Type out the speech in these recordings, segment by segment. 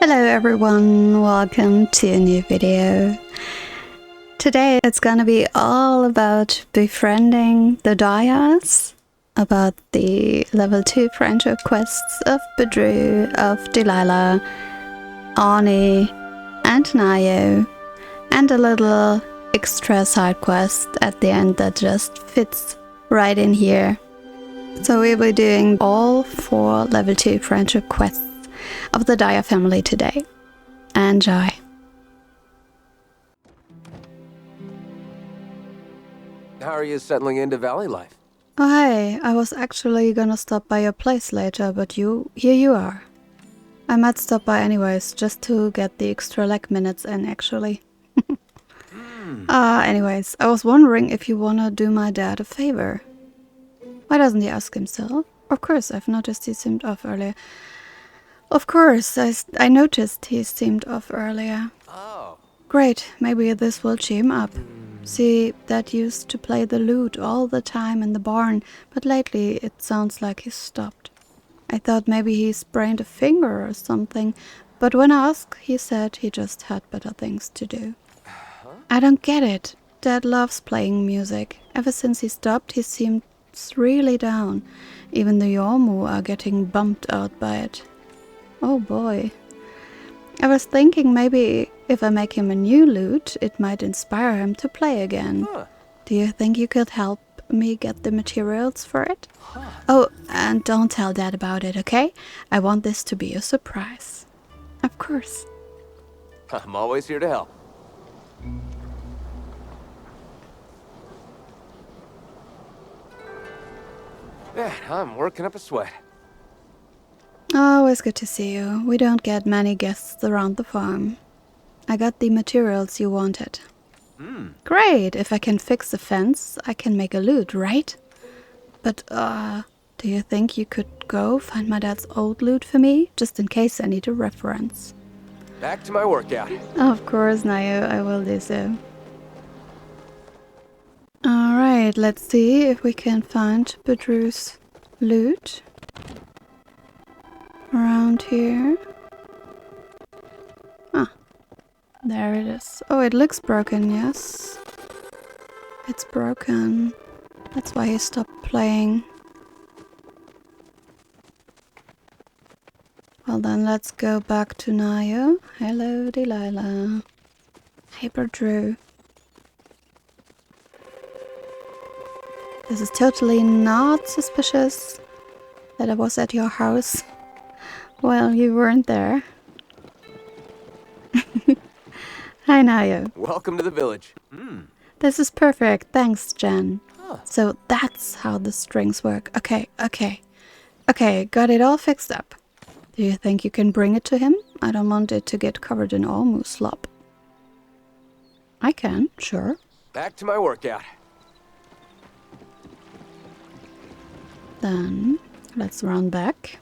Hello everyone, welcome to a new video. Today it's gonna be all about befriending the Daiyas, about the level 2 friendship quests of Badruu, of Delaila, Auni and Nai'O, and a little extra side quest at the end that just fits right in here. So we'll be doing all 4 level 2 friendship quests of the Daiyas family today. Enjoy. How are you settling into valley life? Oh hey, I was actually gonna stop by your place later, but here you are. I might stop by anyways, just to get the extra leg minutes in actually. Anyways, I was wondering if you wanna do my dad a favor. Why doesn't he ask himself? Of course, I've noticed he seemed off earlier. Of course, I noticed he seemed off earlier. Oh. Great, maybe this will cheer him up. See, Dad used to play the lute all the time in the barn, but lately it sounds like he's stopped. I thought maybe he sprained a finger or something, but when asked, he said he just had better things to do. I don't get it. Dad loves playing music. Ever since he stopped, he seems really down. Even the Yormu are getting bumped out by it. Oh boy. I was thinking maybe if I make him a new lute, it might inspire him to play again. Do you think you could help me get the materials for it? Oh, and don't tell Dad about it, okay? I want this to be a surprise. Of course. I'm always here to help. Yeah, I'm working up a sweat. Always good to see you. We don't get many guests around the farm. I got the materials you wanted. Great! If I can fix the fence, I can make a lute, right? But, do you think you could go find my dad's old lute for me? Just in case I need a reference. Back to my workout. Of course, Nai'O, I will do so. Alright, let's see if we can find Badruu's lute around here. Ah, there it is. Oh, it looks broken, yes. It's broken. That's why he stopped playing. Well then, let's go back to Nai'O. Hello, Delaila. Hey, Badruu. This is totally not suspicious that I was at your house. Well, you weren't there. Hi, Nai'O. Welcome to the village. This is perfect. Thanks, Jen. So that's how the strings work. Okay, got it all fixed up. Do you think you can bring it to him? I don't want it to get covered in almu slop. I can, sure. Back to my workout. Then, let's run back.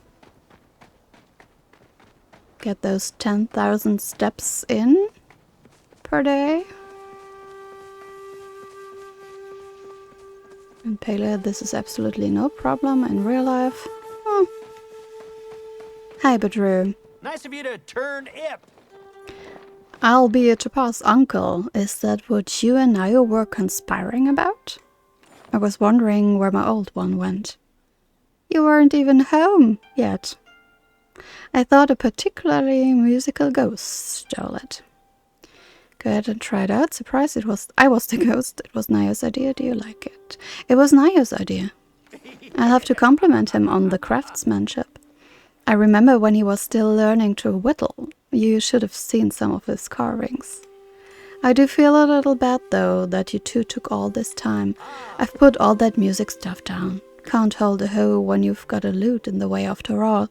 Get those 10,000 steps in per day. In Palia, this is absolutely no problem in real life. Hi, Badruu. Nice of you to turn ip. I'll be a Topaz uncle. Is that what you and Nai'O were conspiring about? I was wondering where my old one went. You weren't even home yet. I thought a particularly musical ghost stole it. Go ahead and try it out. Surprise, I was the ghost. It was Nai'O's idea. Do you like it? It was Nai'O's idea. I'll have to compliment him on the craftsmanship. I remember when he was still learning to whittle. You should have seen some of his carvings. I do feel a little bad though that you two took all this time. I've put all that music stuff down. Can't hold a hoe when you've got a lute in the way after all.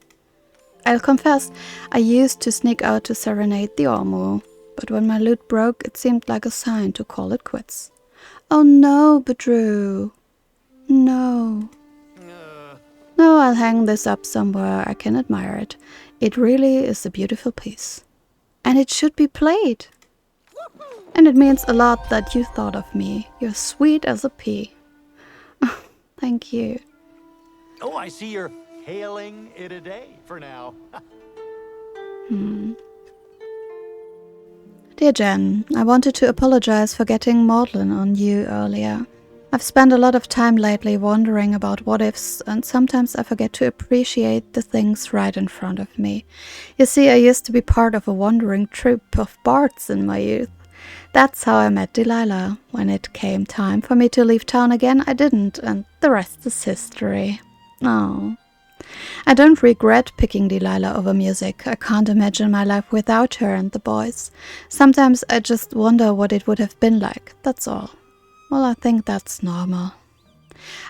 I'll confess, I used to sneak out to serenade the Ormu, but when my lute broke, it seemed like a sign to call it quits. Oh no, Badruu. No. No, I'll hang this up somewhere. I can admire it. It really is a beautiful piece. And it should be played. And it means a lot that you thought of me. You're sweet as a pea. Thank you. Oh, I see you're hailing it a day for now. Dear Jen, I wanted to apologize for getting maudlin on you earlier. I've spent a lot of time lately wondering about what-ifs, and sometimes I forget to appreciate the things right in front of me. You see, I used to be part of a wandering troupe of bards in my youth. That's how I met Delaila. When it came time for me to leave town again, I didn't, and the rest is history. Oh. I don't regret picking Delaila over music. I can't imagine my life without her and the boys. Sometimes I just wonder what it would have been like, that's all. Well, I think that's normal.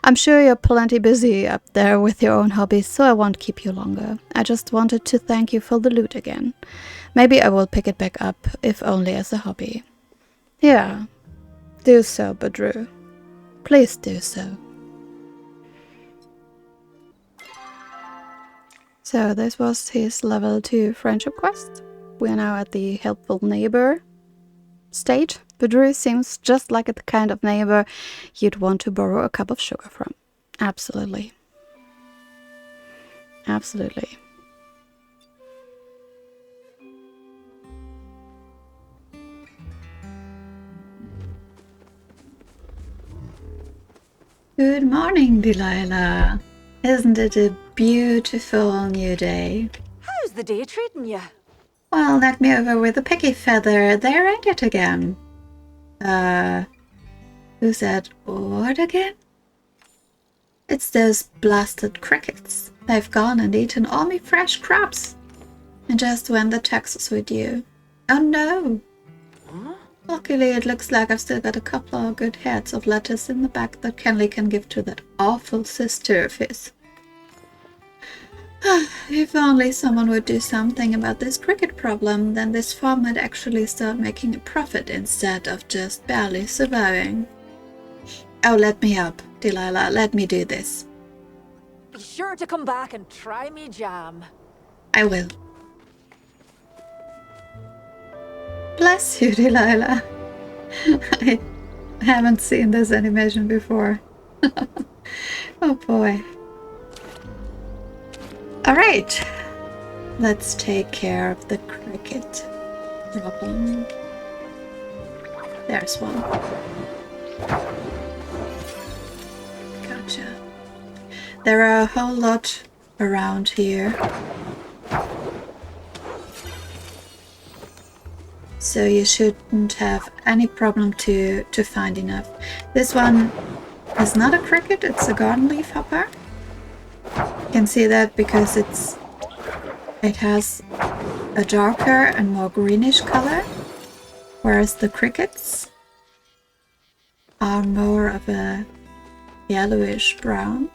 I'm sure you're plenty busy up there with your own hobbies, so I won't keep you longer. I just wanted to thank you for the loot again. Maybe I will pick it back up, if only as a hobby. Yeah, do so, Badruu. Please do so. So this was his level 2 friendship quest. We are now at the helpful neighbor stage. Badruu seems just like the kind of neighbor you'd want to borrow a cup of sugar from. Absolutely. Absolutely. Good morning, Delaila. Isn't it a beautiful new day? How's the day treating you? Well, knock me over with a picky feather. There ain't it again. Who said what again? It's those blasted crickets. They've gone and eaten all me fresh crops. And just when the taxes were due. Oh no! Huh? Luckily, it looks like I've still got a couple of good heads of lettuce in the back that Kenley can give to that awful sister of his. If only someone would do something about this cricket problem, then this farm might actually start making a profit instead of just barely surviving. Oh, let me up, Delaila. Let me do this. Be sure to come back and try me jam. I will. Bless you, Delaila. I haven't seen this animation before. Oh boy. Alright. Let's take care of the cricket problem. There's one. Gotcha. There are a whole lot around here. So you shouldn't have any problem to find enough. This one is not a cricket, it's a garden leaf hopper. You can see that because it has a darker and more greenish color, whereas the crickets are more of a yellowish brown.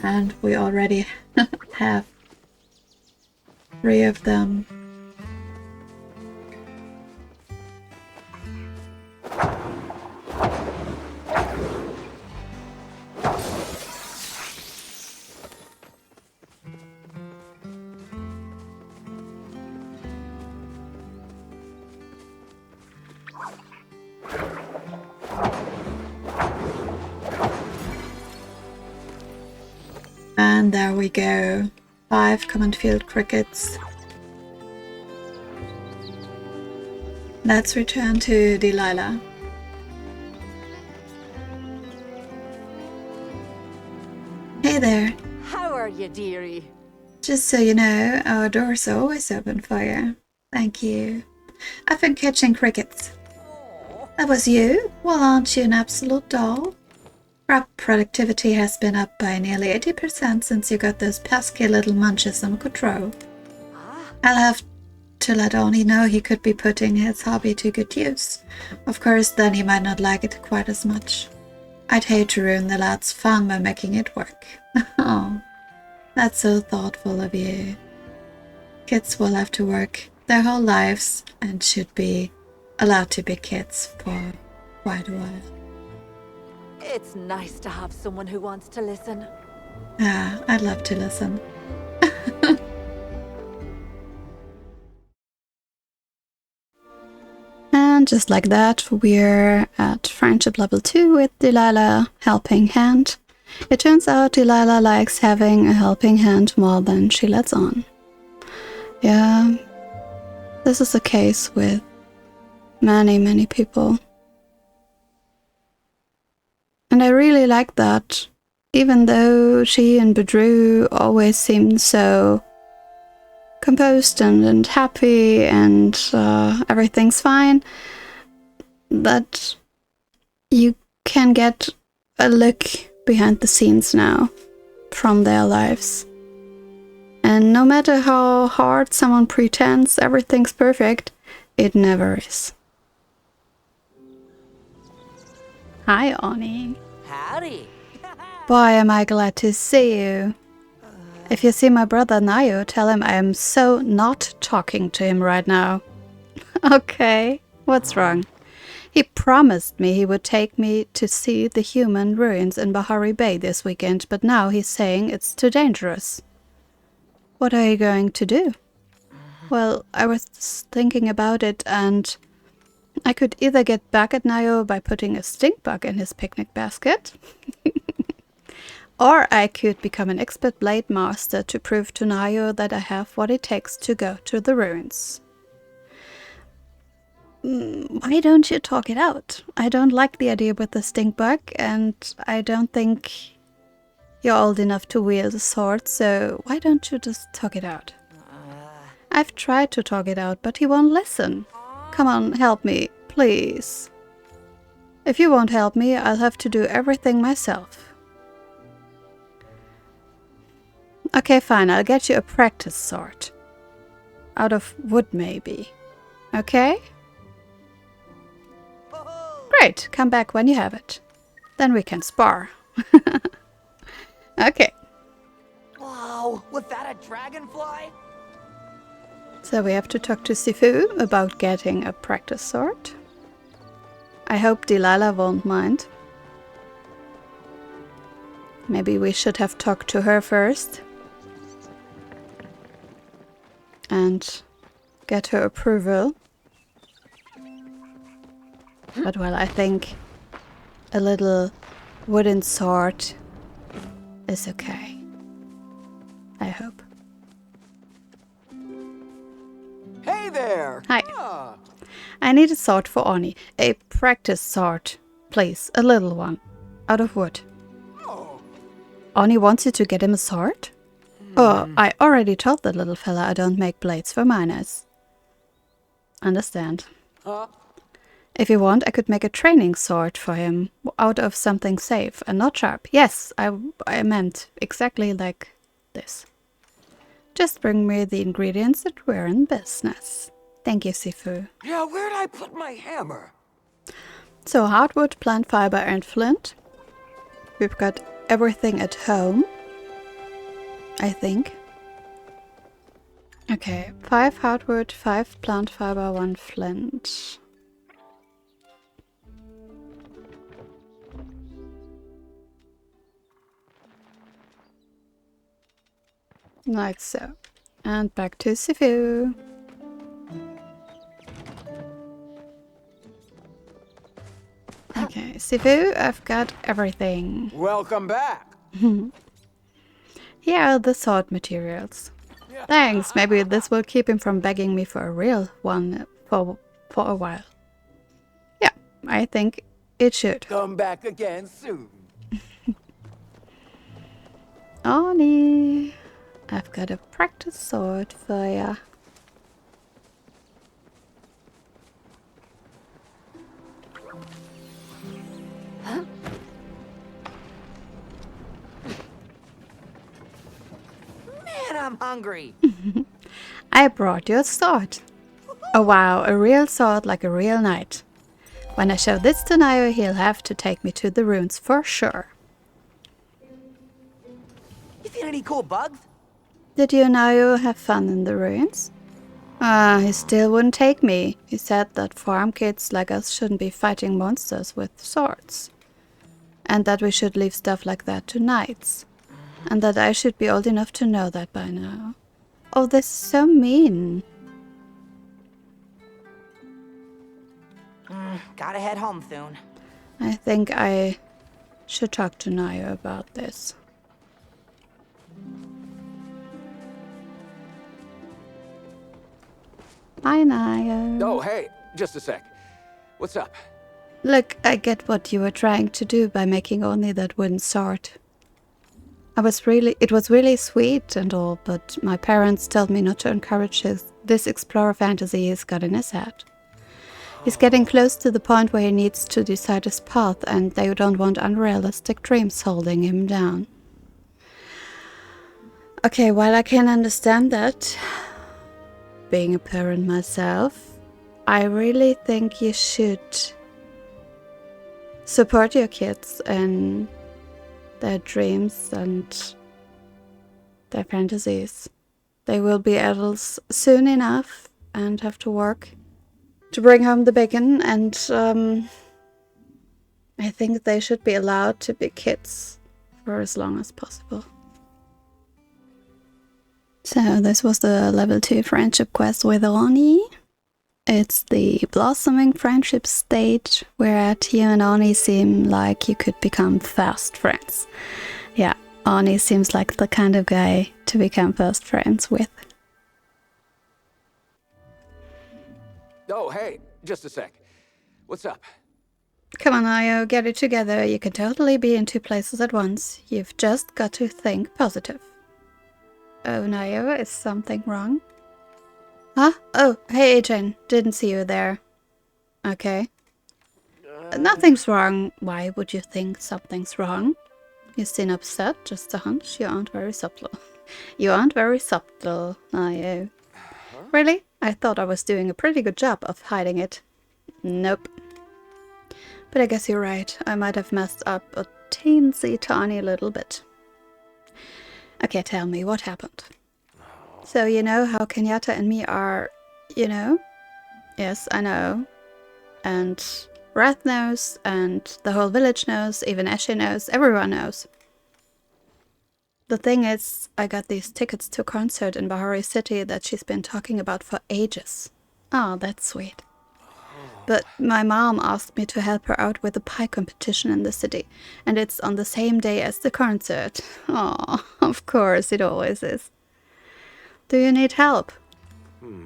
And we already have 3 of them. And there we go. 5 common field crickets. Let's return to Delaila. Hey there. How are you, dearie? Just so you know, our doors are always open for you. Thank you. I've been catching crickets. Oh, That was you? Well, aren't you an absolute doll? Crop productivity has been up by nearly 80% since you got those pesky little munches on control. ah, I'll have to let Auni know he could be putting his hobby to good use. Of course, then he might not like it quite as much. I'd hate to ruin the lad's fun by making it work. Oh, that's so thoughtful of you. Kids will have to work their whole lives and should be allowed to be kids for quite a while. it's nice to have someone who wants to listen. Ah, I'd love to listen. And just like that, we're at friendship level 2 with Delaila, helping hand. It turns out Delaila likes having a helping hand more than she lets on. Yeah, this is the case with many people. And I really like that, even though she and Badruu always seemed so composed and happy and everything's fine, that you can get a look behind the scenes now from their lives. And no matter how hard someone pretends everything's perfect, it never is. Hi, Auni. Howdy. Boy, am I glad to see you. If you see my brother Nai'O, tell him I am so not talking to him right now. Okay, what's wrong? He promised me he would take me to see the human ruins in Bahari Bay this weekend, but now he's saying it's too dangerous. What are you going to do? Well, I was thinking about it, and I could either get back at Nai'O by putting a stink bug in his picnic basket, or I could become an expert blade master to prove to Nai'O that I have what it takes to go to the ruins. Why don't you talk it out? I don't like the idea with the stink bug, and I don't think you're old enough to wield a sword, so why don't you just talk it out? I've tried to talk it out, but he won't listen. Come on, help me, please. If you won't help me, I'll have to do everything myself. Okay, fine, I'll get you a practice sword. Out of wood, maybe. Okay? Great, come back when you have it. Then we can spar. Okay. Whoa, was that a dragonfly? So we have to talk to Sifu about getting a practice sword. I hope Delaila won't mind. Maybe we should have talked to her first. And get her approval. But well, I think a little wooden sword is okay. I hope. Hey there! Hi. Ah, I need a sword for Auni. A practice sword, please. A little one. Out of wood. oh. Auni wants you to get him a sword? Oh, I already told the little fella I don't make blades for minors. Understand. Huh? If you want, I could make a training sword for him out of something safe and not sharp. Yes, I meant exactly like this. Just bring me the ingredients and we're in business. Thank you, Sifu. Yeah, where'd I put my hammer? So hardwood, plant fiber and flint. We've got everything at home, I think. Okay, 5 hardwood, 5 plant fiber, 1 flint. Like so. And back to Sifu. Okay, Sifu, I've got everything. Welcome back. Here are the sword materials. Thanks, maybe this will keep him from begging me for a real one for a while. Yeah, I think it should. Come back again soon. Auni, I've got a practice sword for ya. Man, I'm hungry. I brought you a sword. Oh wow, a real sword like a real knight. When I show this to Nai'O, he'll have to take me to the ruins for sure. You seen any cool bugs? Did you and Nai'O have fun in the ruins? He still wouldn't take me. He said that farm kids like us shouldn't be fighting monsters with swords. And that we should leave stuff like that to knights. And that I should be old enough to know that by now. Oh, this is so mean. Gotta head home soon. I think I Should talk to Nai'O about this. Hi, Nai'O. Oh, hey, just a sec. What's up? Look, I get what you were trying to do by making only that wooden sword. It was really sweet and all, but my parents told me not to encourage this explorer fantasy he's got in his head. He's getting close to the point where he needs to decide his path, and they don't want unrealistic dreams holding him down. Okay, while I can understand that, being a parent myself, I really think you should support your kids in their dreams and their fantasies. They will be adults soon enough and have to work to bring home the bacon, and I think they should be allowed to be kids for as long as possible. So this was the level 2 friendship quest with Auni. It's the blossoming friendship stage, where you and Auni seem like you could become fast friends. Yeah, Auni seems like the kind of guy to become fast friends with. Oh, hey, just a sec. What's up? Come on, Nai'O, get it together. You can totally be in 2 places at once. You've just got to think positive. Oh, Nai'O, is something wrong? Huh? Oh, hey, Ajin. Didn't see you there. Okay. Nothing's wrong. Why would you think something's wrong? You seem upset, just a hunch. You aren't very subtle. You aren't very subtle, Nai'O. Really? I thought I was doing a pretty good job of hiding it. Nope. But I guess you're right. I might have messed up a teensy tiny little bit. Okay, tell me, what happened? So you know how Kenyatta and me are, you know? Yes, I know. And Wrath knows, and the whole village knows, even Eshe knows, everyone knows. The thing is, I got these tickets to a concert in Bahari City that she's been talking about for ages. Oh, that's sweet. But my mom asked me to help her out with a pie competition in the city, and it's on the same day as the concert. Oh, of course, it always is. Do you need help?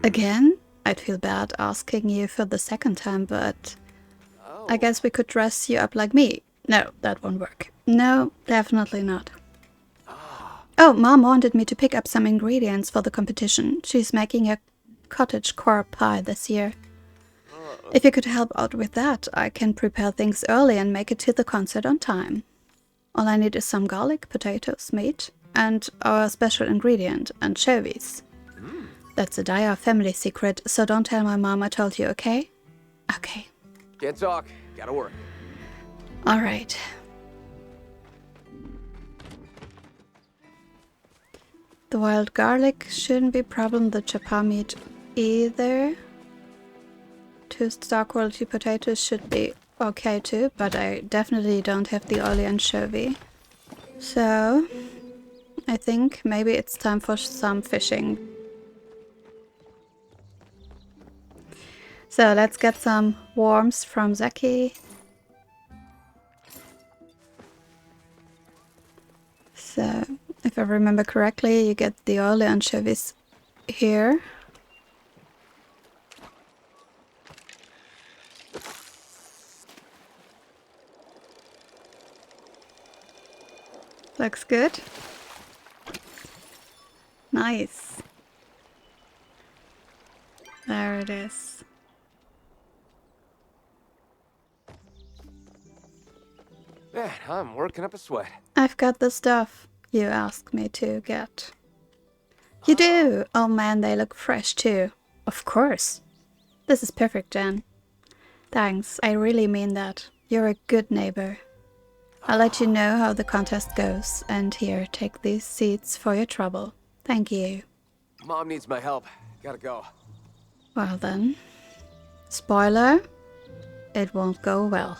Again? I'd feel bad asking you for the second time, but I guess we could dress you up like me. No, that won't work. No, definitely not. Oh, Mom wanted me to pick up some ingredients for the competition. She's making a cottagecore pie this year. If you could help out with that, I can prepare things early and make it to the concert on time. All I need is some garlic, potatoes, meat, and our special ingredient, anchovies. That's a Daya family secret, so don't tell my mom I told you, okay? Okay. Can't talk. Gotta work. All right. The wild garlic shouldn't be a problem, the chapa meat either. 2 star quality potatoes should be okay too, but I definitely don't have the oily anchovy. So, I think maybe it's time for some fishing. So let's get some worms from Zaki. So, if I remember correctly, you get the oily anchovies here. Looks good. Nice. There it is. Man, I'm working up a sweat. I've got the stuff you asked me to get. You do? Oh man, they look fresh too. Of course. This is perfect, Jen. Thanks, I really mean that. You're a good neighbor. I'll let you know how the contest goes, and here, take these seeds for your trouble. Thank you. Mom needs my help. Gotta go. Well then. Spoiler, it won't go well.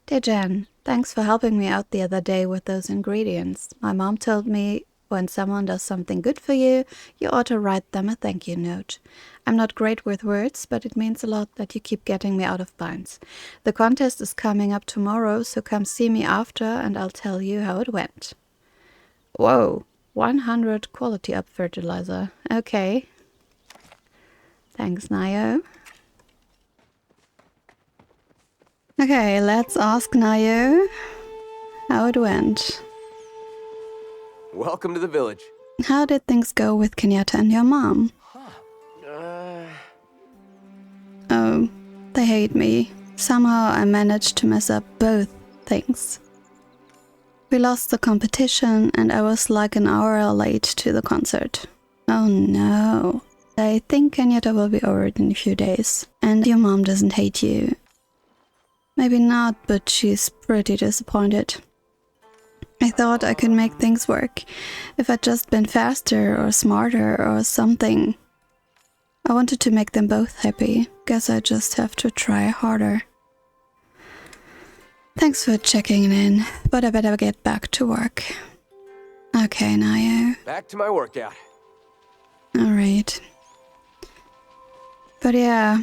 Dear Jen, thanks for helping me out the other day with those ingredients. My mom told me When someone does something good for you, you ought to write them a thank you note. I'm not great with words, but it means a lot that you keep getting me out of binds. The contest is coming up tomorrow, so come see me after and I'll tell you how it went. Whoa, 100 quality up fertilizer. Okay. Thanks, Nai'O. Okay, let's ask Nai'O how it went. Welcome to the village. How did things go with Kenyatta and your mom? Oh, they hate me. Somehow I managed to mess up both things. We lost the competition and I was like an hour late to the concert. Oh no. I think Kenyatta will be over it in a few days. And your mom doesn't hate you. Maybe not, but she's pretty disappointed. I thought I could make things work if I'd just been faster or smarter or something. I wanted to make them both happy. Guess I just have to try harder. Thanks for checking in, but I better get back to work. Okay, Nai'O. Back to my workout. Alright. But yeah,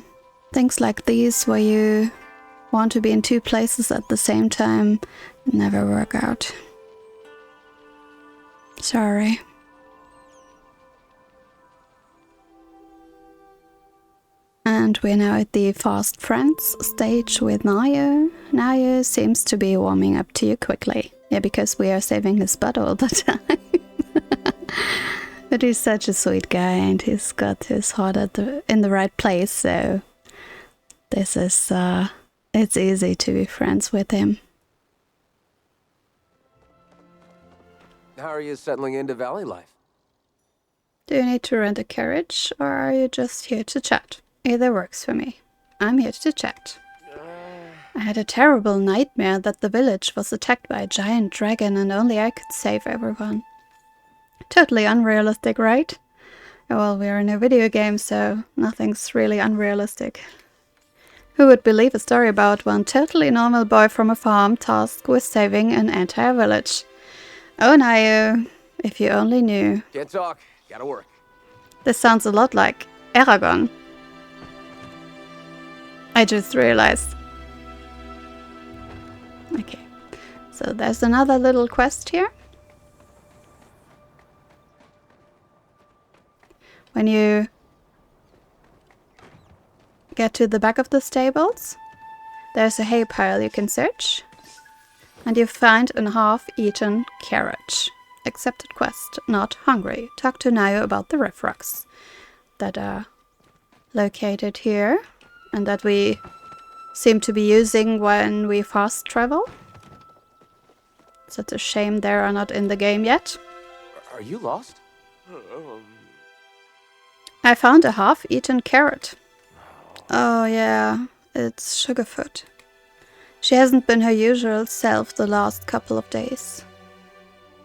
things like these where you want to be in two places at the same time never work out. Sorry. And we're now at the Fast Friends stage with Nai'O. Nai'O seems to be warming up to you quickly. Yeah, because we are saving his butt all the time. But he's such a sweet guy and he's got his heart in the right place, so this is, it's easy to be friends with him. How are you settling into valley life? Do you need to rent a carriage or are you just here to chat? Either works for me. I'm here to chat. I had a terrible nightmare that the village was attacked by a giant dragon and only I could save everyone. Totally unrealistic, right? Well, we're in a video game, so nothing's really unrealistic. Who would believe a story about one totally normal boy from a farm tasked with saving an entire village? Oh, Nai'O, if you only knew. Can't talk. Gotta work. This sounds a lot like Aragon. I just realized. Okay, so there's another little quest here. When you get to the back of the stables, there's a hay pile you can search. And you find a half-eaten carrot. Accepted quest, not hungry. Talk to Nai'O about the riff rocks that are located here and that we seem to be using when we fast travel. It's a shame they are not in the game yet. Are you lost? I found a half-eaten carrot. Oh yeah, it's Sugarfoot. She hasn't been her usual self the last couple of days.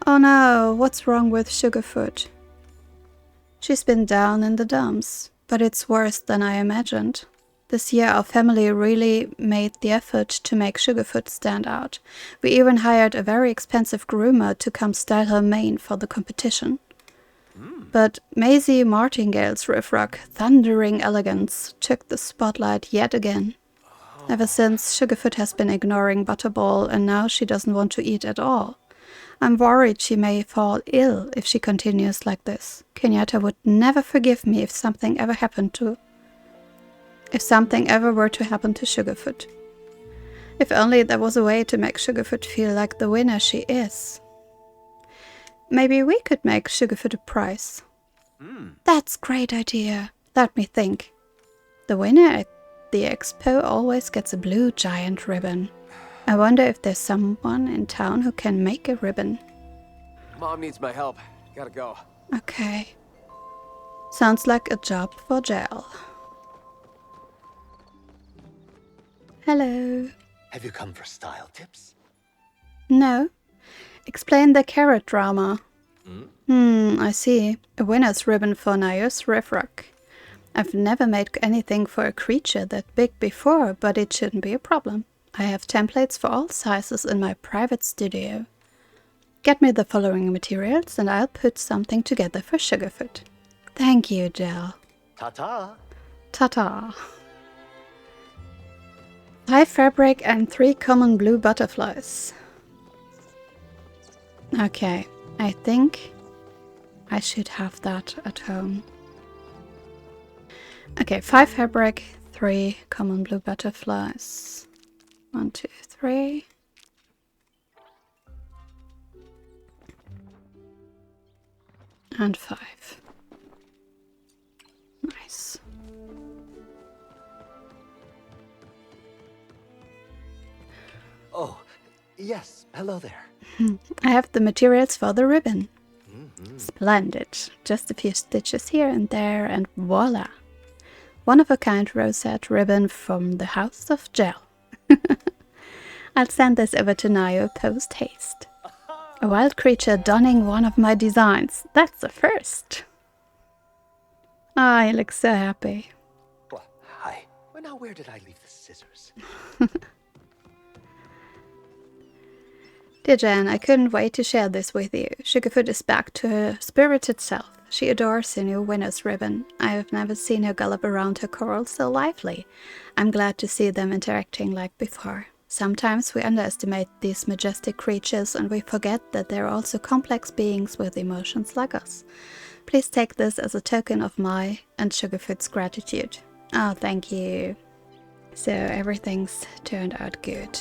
Oh no, what's wrong with Sugarfoot? She's been down in the dumps, but it's worse than I imagined. This year our family really made the effort to make Sugarfoot stand out. We even hired a very expensive groomer to come style her mane for the competition. But Maisie Martingale's riffrack thundering elegance took the spotlight yet again. Ever since, Sugarfoot has been ignoring Butterball and now she doesn't want to eat at all. I'm worried she may fall ill if she continues like this. Kenyatta would never forgive me if something ever were to happen to Sugarfoot. If only there was a way to make Sugarfoot feel like the winner she is. Maybe we could make Sugarfoot a prize. That's a great idea. Let me think. The winner at the expo always gets a blue giant ribbon. I wonder if there's someone in town who can make a ribbon. Mom needs my help. Gotta go. Okay. Sounds like a job for jail. Hello. Have you come for style tips? No. Explain the carrot drama. I see. A winner's ribbon for Nai'O's riffrack. I've never made anything for a creature that big before, but it shouldn't be a problem. I have templates for all sizes in my private studio. Get me the following materials and I'll put something together for Sugarfoot. Thank you, Gel. Ta-ta. Ta-ta. 5 fabric and 3 common blue butterflies. Okay, I think I should have that at home. Okay, 5 fabric, 3 common blue butterflies. 1, 2, 3. And 5. Nice. Oh, yes. Hello there. I have the materials for the ribbon. Splendid. Just a few stitches here and there and voila. One-of-a-kind rosette ribbon from the House of Gel. I'll send this over to Nai'O post-haste. A wild creature donning one of my designs. That's a first. Ah, he looks so happy. Well, hi. Well, now where did I leave the scissors? Dear Jan, I couldn't wait to share this with you. Sugarfoot is back to her spirited self. She adores her new winner's ribbon. I have never seen her gallop around her coral so lively. I'm glad to see them interacting like before. Sometimes we underestimate these majestic creatures and we forget that they're also complex beings with emotions like us. Please take this as a token of my and Sugarfoot's gratitude. Oh, thank you. So everything's turned out good.